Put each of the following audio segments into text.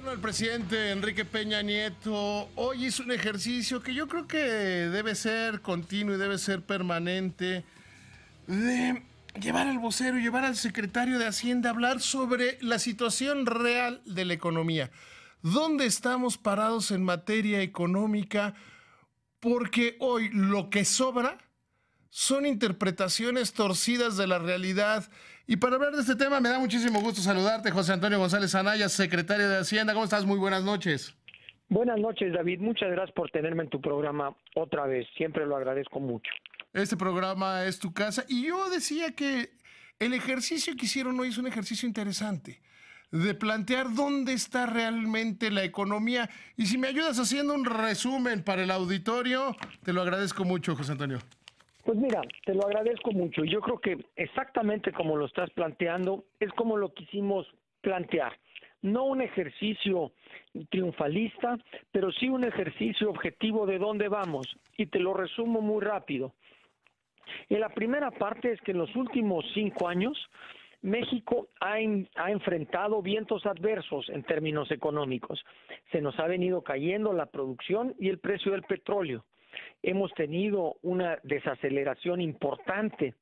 Bueno, el presidente Enrique Peña Nieto hoy hizo un ejercicio que yo creo que debe ser continuo y debe ser permanente, de llevar al vocero y llevar al secretario de Hacienda a hablar sobre la situación real de la economía. ¿Dónde estamos parados en materia económica? Porque hoy lo que sobra son interpretaciones torcidas de la realidad. Y para hablar de este tema me da muchísimo gusto saludarte, José Antonio González Anaya, secretario de Hacienda. ¿Cómo estás? Muy buenas noches. Buenas noches, David. Muchas gracias por tenerme en tu programa otra vez. Siempre lo agradezco mucho. Este programa es tu casa. Y yo decía que el ejercicio que hicieron hoy es un ejercicio interesante, de plantear dónde está realmente la economía. Y si me ayudas haciendo un resumen para el auditorio, te lo agradezco mucho, José Antonio. Pues mira, te lo agradezco mucho. Yo creo que exactamente como lo estás planteando, es como lo quisimos plantear. No un ejercicio triunfalista, pero sí un ejercicio objetivo de dónde vamos. Y te lo resumo muy rápido. En la primera parte es que en los últimos 5 años México ha enfrentado vientos adversos en términos económicos. Se nos ha venido cayendo la producción y el precio del petróleo. Hemos tenido una desaceleración importante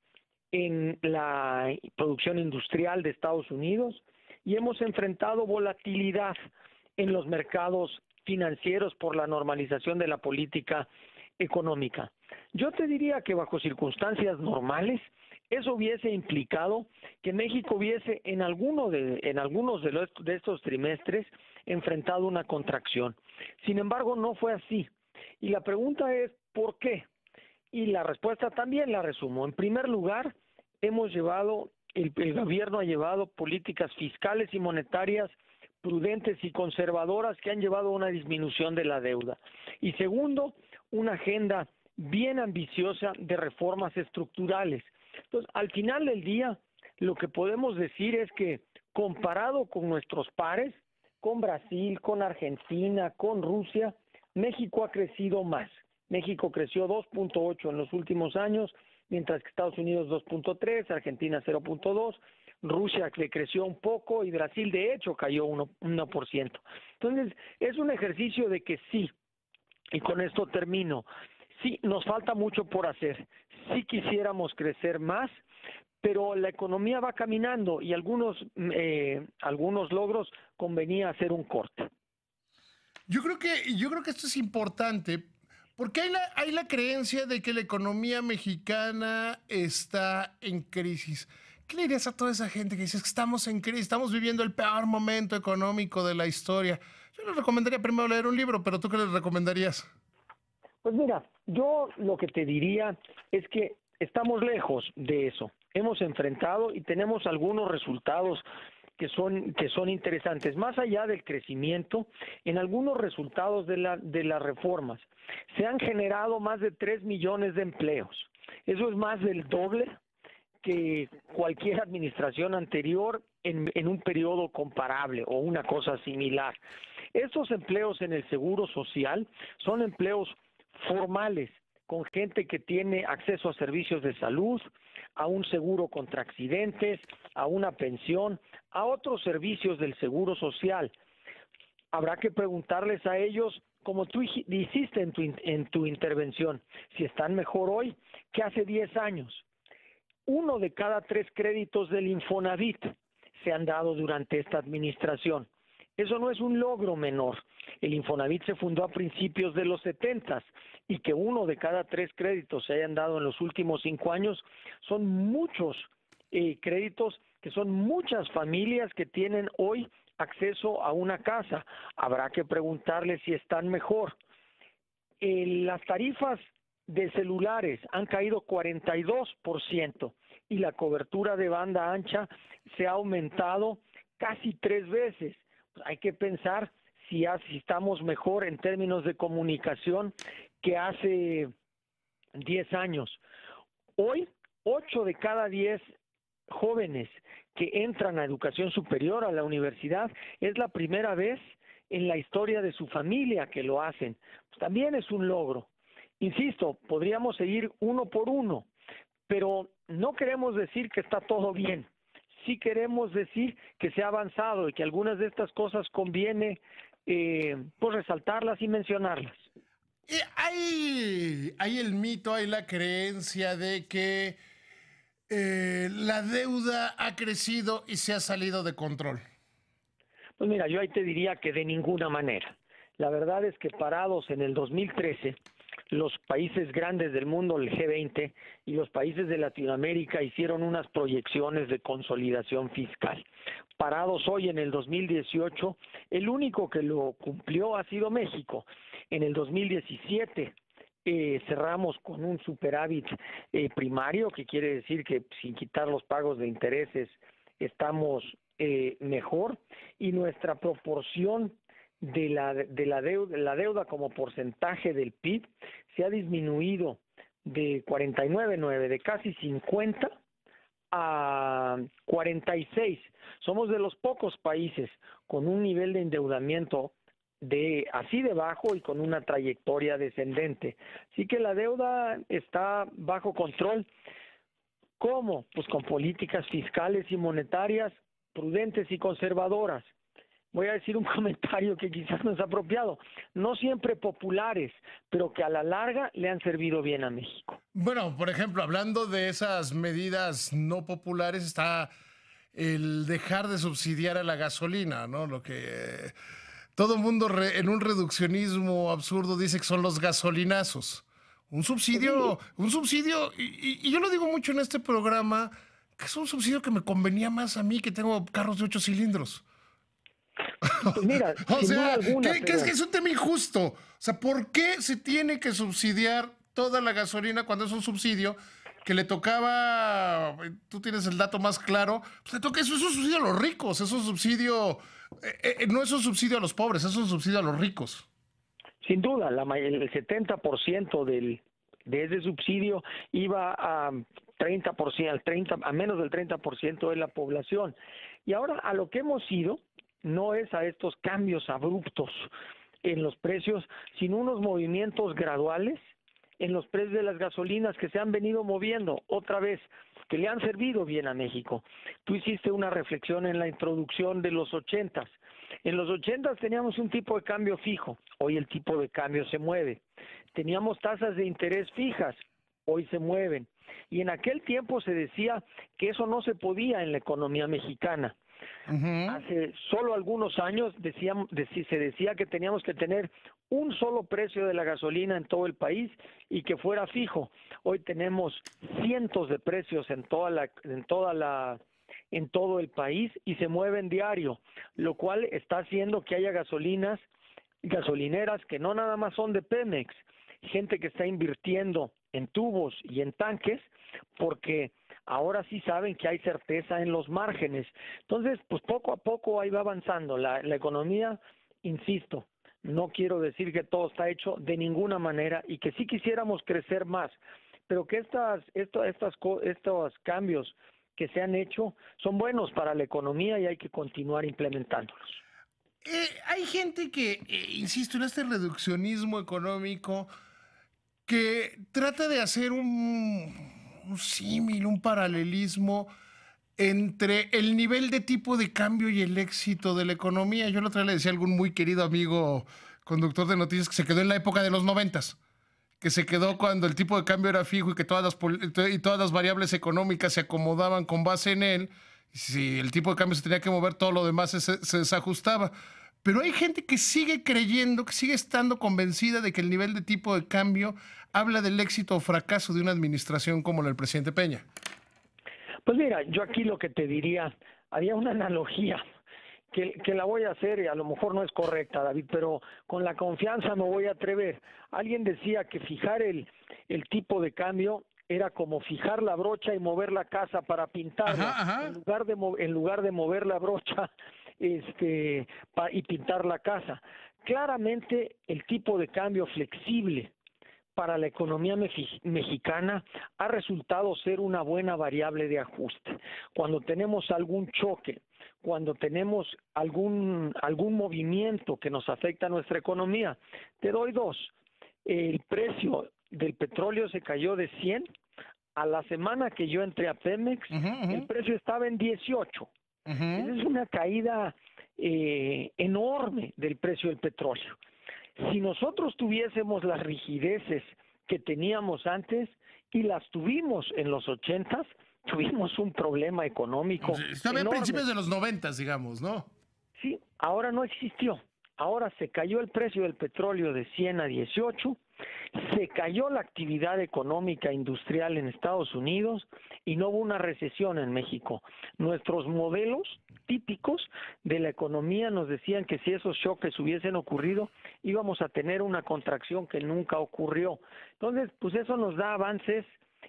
en la producción industrial de Estados Unidos y hemos enfrentado volatilidad en los mercados financieros por la normalización de la política económica. Yo te diría que bajo circunstancias normales, eso hubiese implicado que México hubiese en algunos de estos trimestres enfrentado una contracción. Sin embargo, no fue así. Y la pregunta es, ¿por qué? Y la respuesta también la resumo. En primer lugar, el gobierno ha llevado políticas fiscales y monetarias prudentes y conservadoras que han llevado a una disminución de la deuda. Y segundo, una agenda bien ambiciosa de reformas estructurales. Entonces, al final del día, lo que podemos decir es que comparado con nuestros pares, con Brasil, con Argentina, con Rusia, México ha crecido más. México creció 2.8 en los últimos años, mientras que Estados Unidos 2.3, Argentina 0.2, Rusia le creció un poco y Brasil de hecho cayó 1%. Entonces, es un ejercicio de que sí, y con esto termino, sí, nos falta mucho por hacer. Sí quisiéramos crecer más, pero la economía va caminando y algunos logros convenía hacer un corte. Yo creo que esto es importante porque hay la creencia de que la economía mexicana está en crisis. ¿Qué le dirías a toda esa gente que dice que estamos en crisis, estamos viviendo el peor momento económico de la historia? Yo les recomendaría primero leer un libro, pero ¿tú qué les recomendarías? Pues mira, yo lo que te diría es que estamos lejos de eso. Hemos enfrentado y tenemos algunos resultados que son interesantes. Más allá del crecimiento, en algunos resultados de las reformas, se han generado más de 3 millones de empleos. Eso es más del doble que cualquier administración anterior en un periodo comparable o una cosa similar. Estos empleos en el Seguro Social son empleos formales, con gente que tiene acceso a servicios de salud, a un seguro contra accidentes, a una pensión, a otros servicios del Seguro Social. Habrá que preguntarles a ellos, como tú hiciste en tu intervención, si están mejor hoy que hace 10 años. 1 de cada 3 créditos del Infonavit se han dado durante esta administración. Eso no es un logro menor. El Infonavit se fundó a principios de los 70 y que 1 de cada 3 créditos se hayan dado en los últimos 5 años son muchos créditos, que son muchas familias que tienen hoy acceso a una casa. Habrá que preguntarles si están mejor. Las tarifas de celulares han caído 42% y la cobertura de banda ancha se ha aumentado casi 3 veces. Hay que pensar si estamos mejor en términos de comunicación que hace 10 años. Hoy, 8 de cada 10 jóvenes que entran a educación superior, a la universidad, es la primera vez en la historia de su familia que lo hacen. Pues también es un logro. Insisto, podríamos seguir uno por uno, pero no queremos decir que está todo bien. sí queremos decir que se ha avanzado y que algunas de estas cosas conviene pues resaltarlas y mencionarlas. Hay el mito, hay la creencia de que la deuda ha crecido y se ha salido de control. Pues mira, yo ahí te diría que de ninguna manera. La verdad es que parados en el 2013, los países grandes del mundo, el G20 y los países de Latinoamérica hicieron unas proyecciones de consolidación fiscal. Parados hoy en el 2018, el único que lo cumplió ha sido México. En el 2017 cerramos con un superávit primario, que quiere decir que sin quitar los pagos de intereses estamos mejor, y nuestra proporción de la deuda como porcentaje del PIB se ha disminuido de 49.9, de casi 50 a 46. Somos de los pocos países con un nivel de endeudamiento así de bajo y con una trayectoria descendente. Así que la deuda está bajo control. ¿Cómo? Pues con políticas fiscales y monetarias prudentes y conservadoras. Voy a decir un comentario que quizás no es apropiado, no siempre populares, pero que a la larga le han servido bien a México. Bueno, por ejemplo, hablando de esas medidas no populares, está el dejar de subsidiar a la gasolina, ¿no? Lo que todo mundo en un reduccionismo absurdo dice que son los gasolinazos. Un subsidio, y yo lo digo mucho en este programa, que es un subsidio que me convenía más a mí, que tengo carros de 8 cilindros. Pues mira, o sin duda sea, alguna, que es un tema injusto. O sea, ¿por qué se tiene que subsidiar toda la gasolina cuando es un subsidio que le tocaba, tú tienes el dato más claro, pues le toca, eso es un subsidio a los ricos, es un subsidio, no es un subsidio a los pobres, es un subsidio a los ricos? Sin duda, el 70% de ese subsidio iba a 30%, a menos del 30% de la población. Y ahora a lo que hemos ido no es a estos cambios abruptos en los precios, sino unos movimientos graduales en los precios de las gasolinas que se han venido moviendo otra vez, que le han servido bien a México. Tú hiciste una reflexión en la introducción de los 80s. En los 80s teníamos un tipo de cambio fijo, hoy el tipo de cambio se mueve. Teníamos tasas de interés fijas, hoy se mueven. Y en aquel tiempo se decía que eso no se podía en la economía mexicana. Hace solo algunos años se decía que teníamos que tener un solo precio de la gasolina en todo el país y que fuera fijo. Hoy tenemos cientos de precios en todo el país y se mueven diario, lo cual está haciendo que haya gasolineras que no nada más son de Pemex, gente que está invirtiendo en tubos y en tanques porque ahora sí saben que hay certeza en los márgenes. Entonces, pues poco a poco ahí va avanzando la economía, insisto, no quiero decir que todo está hecho de ninguna manera y que sí quisiéramos crecer más, pero que estos cambios que se han hecho son buenos para la economía y hay que continuar implementándolos. Hay gente que, insisto, en este reduccionismo económico, que trata de hacer un símil, un paralelismo entre el nivel de tipo de cambio y el éxito de la economía. Yo la otra vez le decía a algún muy querido amigo conductor de noticias que se quedó en la época de los 90s, que se quedó cuando el tipo de cambio era fijo y que todas las variables económicas se acomodaban con base en él. Si el tipo de cambio se tenía que mover, todo lo demás se desajustaba. Pero hay gente que sigue creyendo, que sigue estando convencida de que el nivel de tipo de cambio habla del éxito o fracaso de una administración como la del presidente Peña. Pues mira, yo aquí lo que te diría, había una analogía que la voy a hacer y a lo mejor no es correcta, David, pero con la confianza me voy a atrever. Alguien decía que fijar el tipo de cambio era como fijar la brocha y mover la casa para pintarla. Ajá. En lugar de mover la brocha y pintar la casa. Claramente el tipo de cambio flexible para la economía mexicana ha resultado ser una buena variable de ajuste. Cuando tenemos algún choque, cuando tenemos algún movimiento que nos afecta a nuestra economía, te doy dos. El precio del petróleo se cayó de 100 A la semana que yo entré a Pemex, el precio estaba en 18. Esa es una caída enorme del precio del petróleo. Si nosotros tuviésemos las rigideces que teníamos antes y las tuvimos en los 80s, tuvimos un problema económico Estaba a enorme. principios de los 90, digamos, ¿no? Sí, ahora no existió. Ahora se cayó el precio del petróleo de 100 a 18, se cayó la actividad económica industrial en Estados Unidos y no hubo una recesión en México. Nuestros modelos típicos de la economía nos decían que si esos choques hubiesen ocurrido, íbamos a tener una contracción que nunca ocurrió. Entonces, pues eso nos da avances,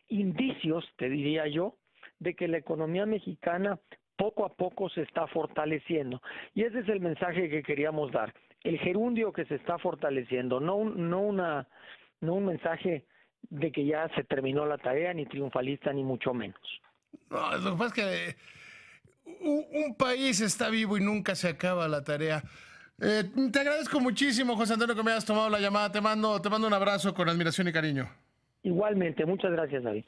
indicios, te diría yo, de que la economía mexicana poco a poco se está fortaleciendo. Y ese es el mensaje que queríamos dar. El gerundio que se está fortaleciendo, no un mensaje de que ya se terminó la tarea, ni triunfalista, ni mucho menos. No, lo que pasa es que un país está vivo y nunca se acaba la tarea. Te agradezco muchísimo, José Antonio, que me hayas tomado la llamada. Te mando un abrazo con admiración y cariño. Igualmente, muchas gracias, David.